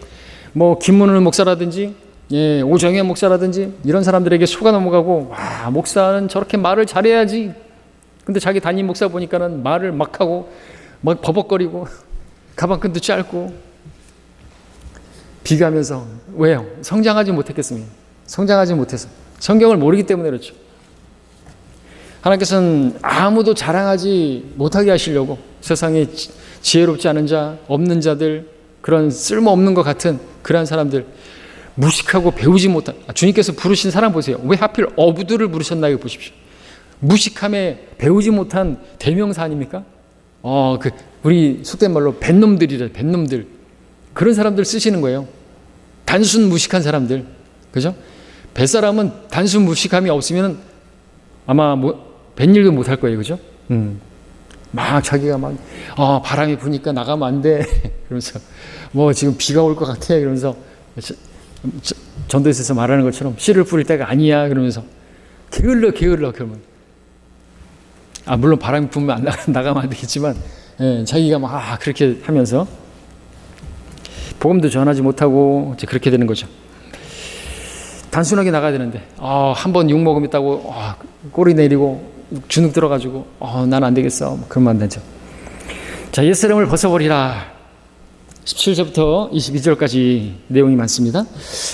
뭐 김문을 목사라든지 오정현 목사라든지 이런 사람들에게 속아 넘어가고, 와, 목사는 저렇게 말을 잘해야지. 근데 자기 담임 목사 보니까는 말을 막 하고 막 버벅거리고 가방끈도 짧고 비교하면서. 왜요? 성장하지 못했겠습니다. 성장하지 못해서. 성경을 모르기 때문에 그렇죠. 하나님께서는 아무도 자랑하지 못하게 하시려고 세상에 지혜롭지 않은 자, 없는 자들, 그런 쓸모없는 것 같은 그러한 사람들, 무식하고 배우지 못한, 주님께서 부르신 사람 보세요. 왜 하필 어부들을 부르셨나요? 보십시오. 무식함에 배우지 못한 대명사 아닙니까? 우리 속된 말로 뱃놈들이래, 뱃놈들. 그런 사람들 쓰시는 거예요. 단순 무식한 사람들. 그죠? 뱃사람은 단순 무식함이 없으면 아마 뱃일도 못할 거예요. 그죠? 막 자기가 막, 바람이 부니까 나가면 안 돼. 그러면서, 지금 비가 올 것 같아. 그러면서, 전도에서 말하는 것처럼 씨를 뿌릴 때가 아니야. 그러면서, 게을러, 그러면. 물론 바람이 불면 나가면 안 되겠지만, 자기가 막 그렇게 하면서, 복음도 전하지 못하고, 이제 그렇게 되는 거죠. 단순하게 나가야 되는데, 한 번 욕 먹으겠다고, 꼬리 내리고, 주눅 들어가지고, 난 안 되겠어. 그러면 안 되죠. 자, 옛사람을 벗어버리라. 17절부터 22절까지 내용이 많습니다.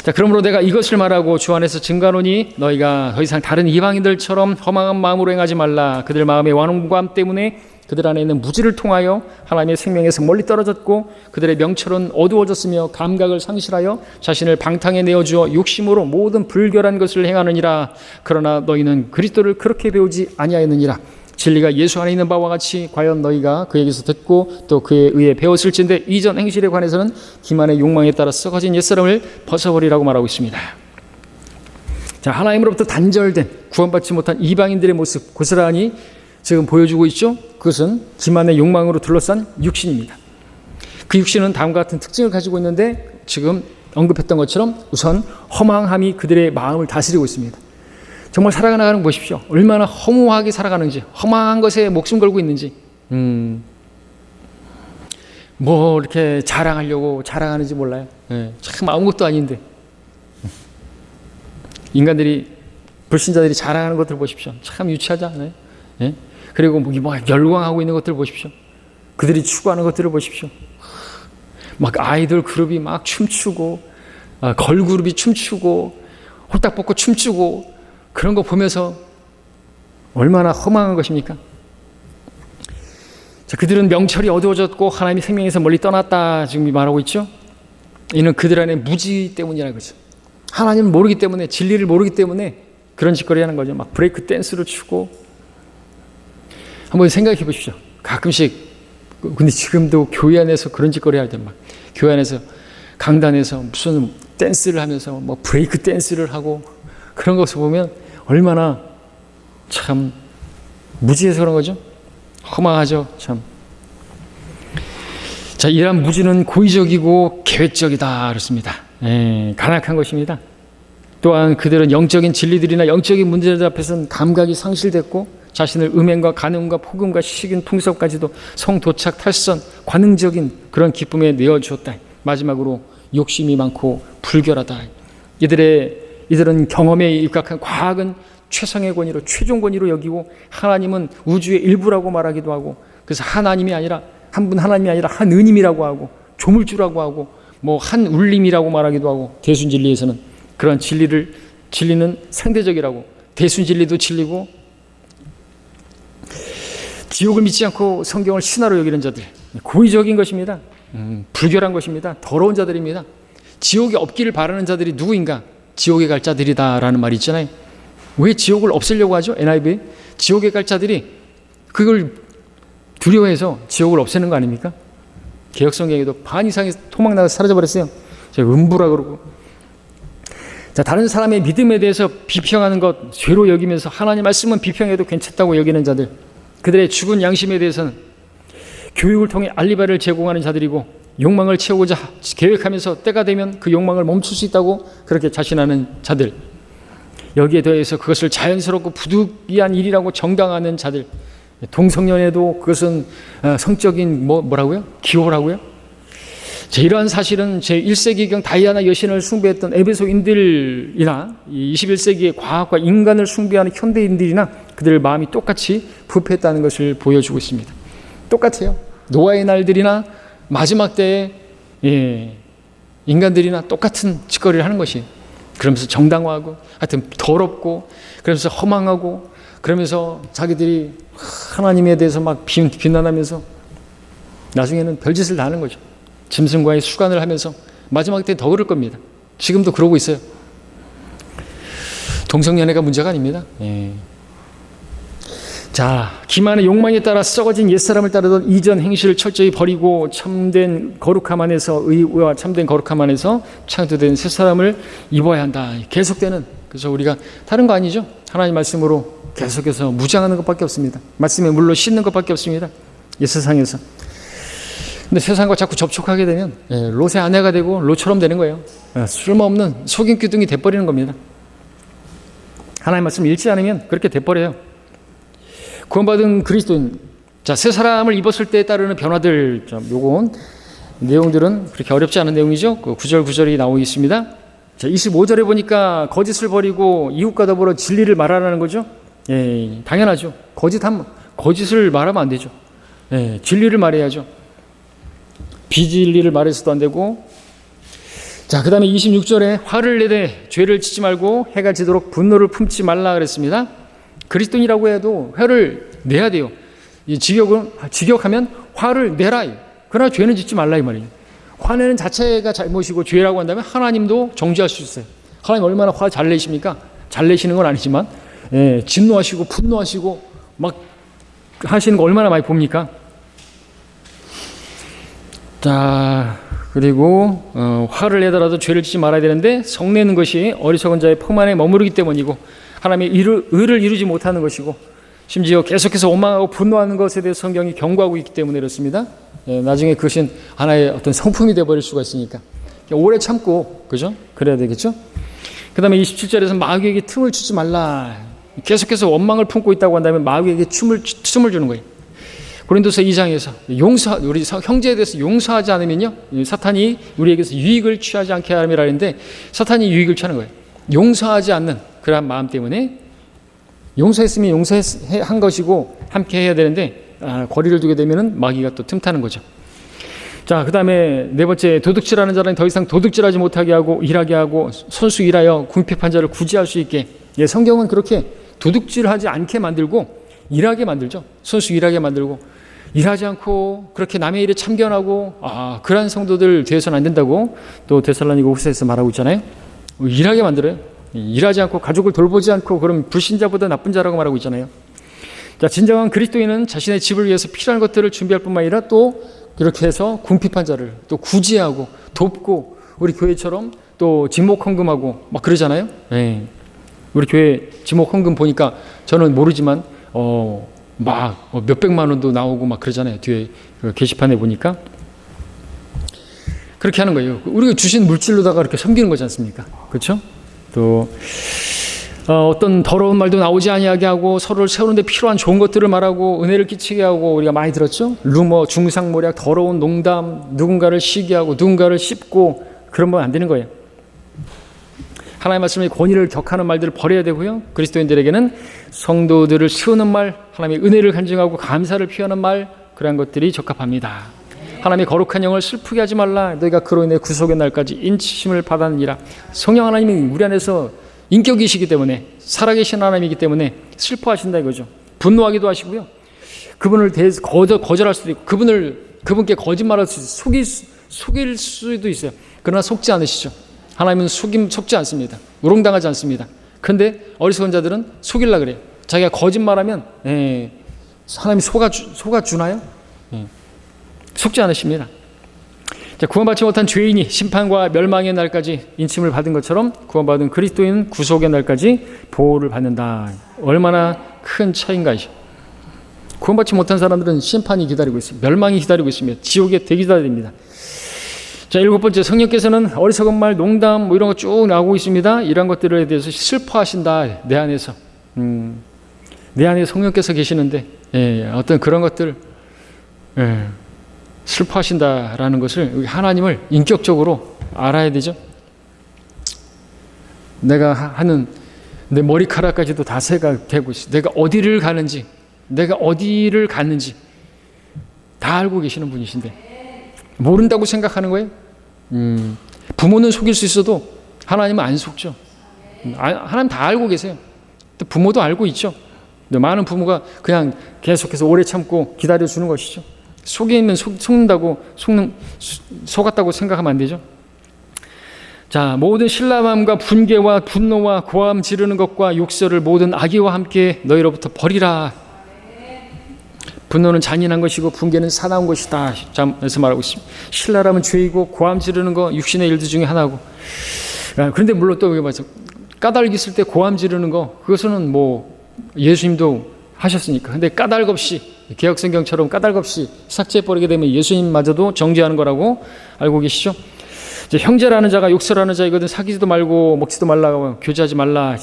자, 그러므로 내가 이것을 말하고 주 안에서 증가하노니 너희가 더 이상 다른 이방인들처럼 허망한 마음으로 행하지 말라. 그들 마음의 완고함 때문에 그들 안에 있는 무지를 통하여 하나님의 생명에서 멀리 떨어졌고 그들의 명철은 어두워졌으며 감각을 상실하여 자신을 방탕에 내어주어 욕심으로 모든 불결한 것을 행하느니라. 그러나 너희는 그리스도를 그렇게 배우지 아니하였느니라. 진리가 예수 안에 있는 바와 같이 과연 너희가 그에게서 듣고 또 그에 의해 배웠을진데 이전 행실에 관해서는 기만의 욕망에 따라 썩어진 옛사람을 벗어버리라고 말하고 있습니다. 자, 하나님으로부터 단절된 구원받지 못한 이방인들의 모습 고스란히 지금 보여주고 있죠. 그것은 기만의 욕망으로 둘러싼 육신입니다. 그 육신은 다음과 같은 특징을 가지고 있는데 지금 언급했던 것처럼 우선 허망함이 그들의 마음을 다스리고 있습니다. 정말 살아가는 거 보십시오. 얼마나 허무하게 살아가는지, 허망한 것에 목숨 걸고 있는지, 이렇게 자랑하는지 몰라요. 참 아무것도 아닌데. 인간들이, 불신자들이 자랑하는 것들 보십시오. 참 유치하지 않아요? 그리고 열광하고 있는 것들 보십시오. 그들이 추구하는 것들을 보십시오. 막 아이돌 그룹이 막 춤추고, 걸그룹이 춤추고, 홀딱 벗고 춤추고, 그런 거 보면서 얼마나 허망한 것입니까? 자, 그들은 명철이 어두워졌고 하나님의 생명에서 멀리 떠났다 지금 말하고 있죠. 이는 그들 안에 무지 때문이라는 거죠. 하나님을 모르기 때문에, 진리를 모르기 때문에 그런 짓거리 하는 거죠. 막 브레이크 댄스를 추고. 한번 생각해 보십시오. 가끔씩, 근데 지금도 교회 안에서 그런 짓거리 할 때 막 교회 안에서 강단에서 무슨 댄스를 하면서 브레이크 댄스를 하고 그런 것을 보면 얼마나 참 무지해서 그런 거죠. 허망하죠. 참. 자, 이러한 무지는 고의적이고 계획적이다 그렇습니다. 간악한 것입니다. 또한 그들은 영적인 진리들이나 영적인 문제들 앞에서는 감각이 상실됐고 자신을 음행과 간음과 폭음과 시기인 풍습까지도 성도착 탈선 관능적인 그런 기쁨에 내어주었다. 마지막으로 욕심이 많고 불결하다. 이들은 경험에 입각한 과학은 최상의 권위로 최종 권위로 여기고 하나님은 우주의 일부라고 말하기도 하고 그래서 하나님이 아니라 한 분 하나님이 아니라 한 은임이라고 하고 조물주라고 하고 뭐 한 울림이라고 말하기도 하고 대순진리에서는 그런 진리는 상대적이라고 대순진리도 진리고 지옥을 믿지 않고 성경을 신화로 여기는 자들 고의적인 것입니다. 불결한 것입니다. 더러운 자들입니다. 지옥이 없기를 바라는 자들이 누구인가? 지옥에 갈 자들이다라는 말이 있잖아요. 왜 지옥을 없애려고 하죠? NIV 지옥에 갈 자들이 그걸 두려워해서 지옥을 없애는 거 아닙니까? 개혁성경에도 반 이상이 토막 나서 사라져버렸어요. 제가 음부라 그러고. 자, 다른 사람의 믿음에 대해서 비평하는 것 죄로 여기면서 하나님 말씀은 비평해도 괜찮다고 여기는 자들, 그들의 죽은 양심에 대해서는 교육을 통해 알리바를 제공하는 자들이고 욕망을 채우고자 계획하면서 때가 되면 그 욕망을 멈출 수 있다고 그렇게 자신하는 자들, 여기에 대해서 그것을 자연스럽고 부득이한 일이라고 정당하는 자들, 동성연애도 그것은 성적인 뭐라고요? 기호라고요? 이러한 사실은 제1세기경 다이아나 여신을 숭배했던 에베소인들이나 21세기의 과학과 인간을 숭배하는 현대인들이나 그들의 마음이 똑같이 부패했다는 것을 보여주고 있습니다. 똑같아요. 노아의 날들이나 마지막 때의 인간들이나 똑같은 짓거리를 하는 것이에요. 그러면서 정당화하고 하여튼 더럽고 그러면서 허망하고 그러면서 자기들이 하나님에 대해서 막 비난하면서 나중에는 별짓을 다 하는 거죠. 짐승과의 수간을 하면서 마지막 때 더 그럴 겁니다. 지금도 그러고 있어요. 동성연애가 문제가 아닙니다. 자, 기만의 욕망에 따라 썩어진 옛사람을 따르던 이전 행실을 철저히 버리고 참된 거룩함 안에서 의와 참된 거룩함 안에서 창조된 새 사람을 입어야 한다. 계속되는, 그래서 우리가 다른 거 아니죠. 하나님 말씀으로 계속해서 무장하는 것밖에 없습니다. 말씀에 물로 씻는 것밖에 없습니다. 이 세상에서. 근데 세상과 자꾸 접촉하게 되면 롯의 아내가 되고 롯처럼 되는 거예요. 쓸모없는 속임 기둥이 돼버리는 겁니다. 하나님 말씀 읽지 않으면 그렇게 돼버려요. 구원받은 그리스도인, 자, 새 사람을 입었을 때에 따르는 변화들, 요건 내용들은 그렇게 어렵지 않은 내용이죠. 그 구절이 나오고 있습니다. 자, 25절에 보니까 거짓을 버리고 이웃과 더불어 진리를 말하라는 거죠. 당연하죠. 거짓을 말하면 안 되죠. 진리를 말해야죠. 비진리를 말해서도 안 되고. 자, 그 다음에 26절에 화를 내되 죄를 짓지 말고 해가 지도록 분노를 품지 말라 그랬습니다. 그리스도인이라고 해도 화를 내야 돼요. 직역하면 화를 내라. 그러나 죄는 짓지 말라 이 말이에요. 화내는 자체가 잘못이고 죄라고 한다면 하나님도 정죄할 수 있어요. 하나님 얼마나 화 잘 내십니까? 잘 내시는 건 아니지만 진노하시고 분노하시고 막 하시는 거 얼마나 많이 봅니까? 자, 그리고 화를 내더라도 죄를 짓지 말아야 되는데 성내는 것이 어리석은 자의 품 안에 머무르기 때문이고 하나님의 의를 이루지 못하는 것이고 심지어 계속해서 원망하고 분노하는 것에 대해서 성경이 경고하고 있기 때문에 그렇습니다. 나중에 그것은 하나의 어떤 성품이 되어버릴 수가 있으니까 오래 참고, 그죠? 그래야 되겠죠? 그 다음에 27절에서 마귀에게 틈을 주지 말라. 계속해서 원망을 품고 있다고 한다면 마귀에게 틈을 주는 거예요. 고린도서 2장에서 우리 형제에 대해서 용서하지 않으면요, 사탄이 우리에게서 유익을 취하지 않게 하람이라 했는데 사탄이 유익을 취하는 거예요. 용서하지 않는 그러한 마음 때문에, 용서했으면 용서한 것이고 함께 해야 되는데 거리를 두게 되면은 마귀가 또 틈타는 거죠. 자, 그 다음에 네 번째, 도둑질하는 자는 더 이상 도둑질하지 못하게 하고 일하게 하고 손수 일하여 궁핍한 자를 구제할 수 있게. 성경은 그렇게 도둑질하지 않게 만들고 일하게 만들죠. 손수 일하게 만들고 일하지 않고 그렇게 남의 일에 참견하고 그러한 성도들 되어서는 안 된다고 또 데살로니가 후서에서 말하고 있잖아요. 일하게 만들어요. 일하지 않고 가족을 돌보지 않고 그럼 불신자보다 나쁜 자라고 말하고 있잖아요. 자, 진정한 그리스도인은 자신의 집을 위해서 필요한 것들을 준비할 뿐만 아니라 또 그렇게 해서 궁핍한 자를 또 구제하고 돕고 우리 교회처럼 또 진목헌금하고 막 그러잖아요. 우리 교회 진목헌금 보니까 저는 모르지만 막 몇백만 원도 나오고 막 그러잖아요. 뒤에 그 게시판에 보니까 그렇게 하는 거예요. 우리가 주신 물질로다가 이렇게 섬기는 거지 않습니까? 그렇죠? 또 어떤 더러운 말도 나오지 아니하게 하고 서로를 세우는데 필요한 좋은 것들을 말하고 은혜를 끼치게 하고 우리가 많이 들었죠. 루머, 중상모략, 더러운 농담, 누군가를 시기하고 누군가를 씹고 그러면 안 되는 거예요. 하나님의 말씀의 권위를 격하는 말들을 버려야 되고요. 그리스도인들에게는 성도들을 세우는 말, 하나님의 은혜를 간증하고 감사를 표하는 말, 그러한 것들이 적합합니다. 하나님의 거룩한 영을 슬프게 하지 말라. 너희가 그로 인해 구속의 날까지 인치심을 받았느니라. 성령 하나님이 우리 안에서 인격이시기 때문에, 살아계신 하나님이기 때문에 슬퍼하신다 이거죠. 분노하기도 하시고요. 그분을 거절할 수도 있고 그분께 거짓말할 수도 있고 속일 수도 있어요. 그러나 속지 않으시죠. 하나님은 속지 않습니다. 우롱당하지 않습니다. 그런데 어리석은 자들은 속이려고 그래요. 자기가 거짓말하면 하나님이 속아주나요? 속지 않으십니다. 자, 구원받지 못한 죄인이 심판과 멸망의 날까지 인침을 받은 것처럼 구원받은 그리스도인은 구속의 날까지 보호를 받는다. 얼마나 큰 차이인가요? 구원받지 못한 사람들은 심판이 기다리고 있습니다. 멸망이 기다리고 있습니다. 지옥에 대기해야 됩니다. 자, 7번째, 성령께서는 어리석은 말, 농담 이런 거 쭉 나오고 있습니다. 이런 것들에 대해서 슬퍼하신다. 내 안에서 내 안에 성령께서 계시는데 어떤 그런 것들 슬퍼하신다라는 것을 하나님을 인격적으로 알아야 되죠. 내가 하는 내 머리카락까지도 다 생각되고 있어. 내가 어디를 갔는지 다 알고 계시는 분이신데 모른다고 생각하는 거예요. 부모는 속일 수 있어도 하나님은 안 속죠. 하나님 다 알고 계세요. 또 부모도 알고 있죠. 많은 부모가 그냥 계속해서 오래 참고 기다려주는 것이죠. 속이면 속았다고 생각하면 안 되죠. 자, 모든 신랄함과 분개와 분노와 고함 지르는 것과 욕설을 모든 악의와 함께 너희로부터 버리라. 분노는 잔인한 것이고 분개는 사나운 것이다. 그래서 말하고 있습니다. 신랄함은 죄이고 고함 지르는 거 육신의 일들 중에 하나고. 그런데 물론 또 까닭 있을 때 고함 지르는 거 그것은 뭐 예수님도 하셨으니까. 근데 까닭 없이 개혁성경처럼 까닭 없이 삭제해버리게 되면 예수님마저도 정죄하는 거라고 알고 계시죠? 이제 형제라는 자가 욕설하는 자이거든 사귀지도 말고 먹지도 말라, 교제하지 말라,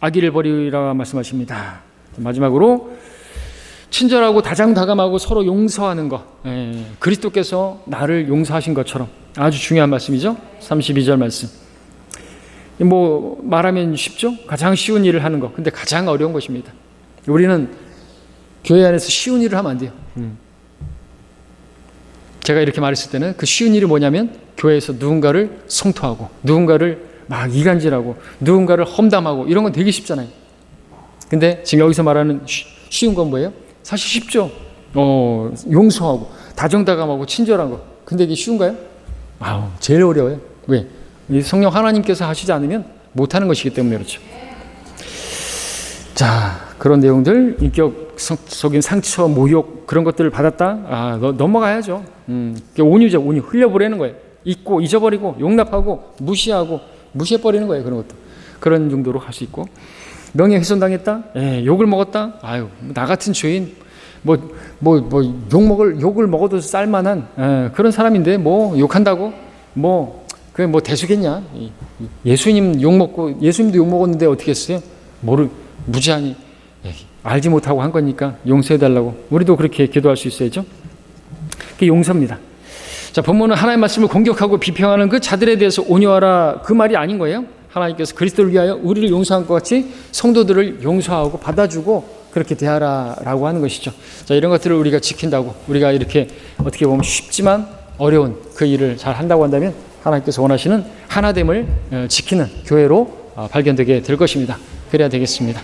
악의를 버리라 말씀하십니다. 마지막으로 친절하고 다정다감하고 서로 용서하는 것. 그리스도께서 나를 용서하신 것처럼 아주 중요한 말씀이죠. 32절 말씀. 뭐 말하면 쉽죠? 가장 쉬운 일을 하는 것. 근데 가장 어려운 것입니다. 우리는 교회 안에서 쉬운 일을 하면 안 돼요. 제가 이렇게 말했을 때는 그 쉬운 일이 뭐냐면 교회에서 누군가를 성토하고 누군가를 막 이간질하고 누군가를 험담하고 이런 건 되게 쉽잖아요. 근데 지금 여기서 말하는 쉬운 건 뭐예요? 사실 쉽죠. 용서하고 다정다감하고 친절한 거. 근데 이게 쉬운가요? 제일 어려워요. 왜? 성령 하나님께서 하시지 않으면 못하는 것이기 때문에 그렇죠. 자, 그런 내용들, 인격적인 상처, 모욕 그런 것들을 받았다. 넘어가야죠. 온유죠. 온유. 흘려보내는 거예요. 잊고 잊어버리고 용납하고 무시하고 무시해버리는 거예요. 그런 것도. 그런 정도로 할 수 있고. 명예훼손당했다? 욕을 먹었다? 나 같은 죄인, 욕을 먹어도 쌀만한, 그런 사람인데, 욕한다고? 그게 대수겠냐? 예수님도 욕 먹었는데 어떻게 했어요? 무지하니, 알지 못하고 한 거니까 용서해달라고. 우리도 그렇게 기도할 수 있어야죠. 그게 용서입니다. 자, 본문은 하나님의 말씀을 공격하고 비평하는 그 자들에 대해서 온유하라. 그 말이 아닌 거예요. 하나님께서 그리스도를 위하여 우리를 용서한 것 같이 성도들을 용서하고 받아주고 그렇게 대하라라고 하는 것이죠. 자, 이런 것들을 우리가 지킨다고, 우리가 이렇게 어떻게 보면 쉽지만 어려운 그 일을 잘 한다고 한다면 하나님께서 원하시는 하나됨을 지키는 교회로 발견되게 될 것입니다. 그래야 되겠습니다.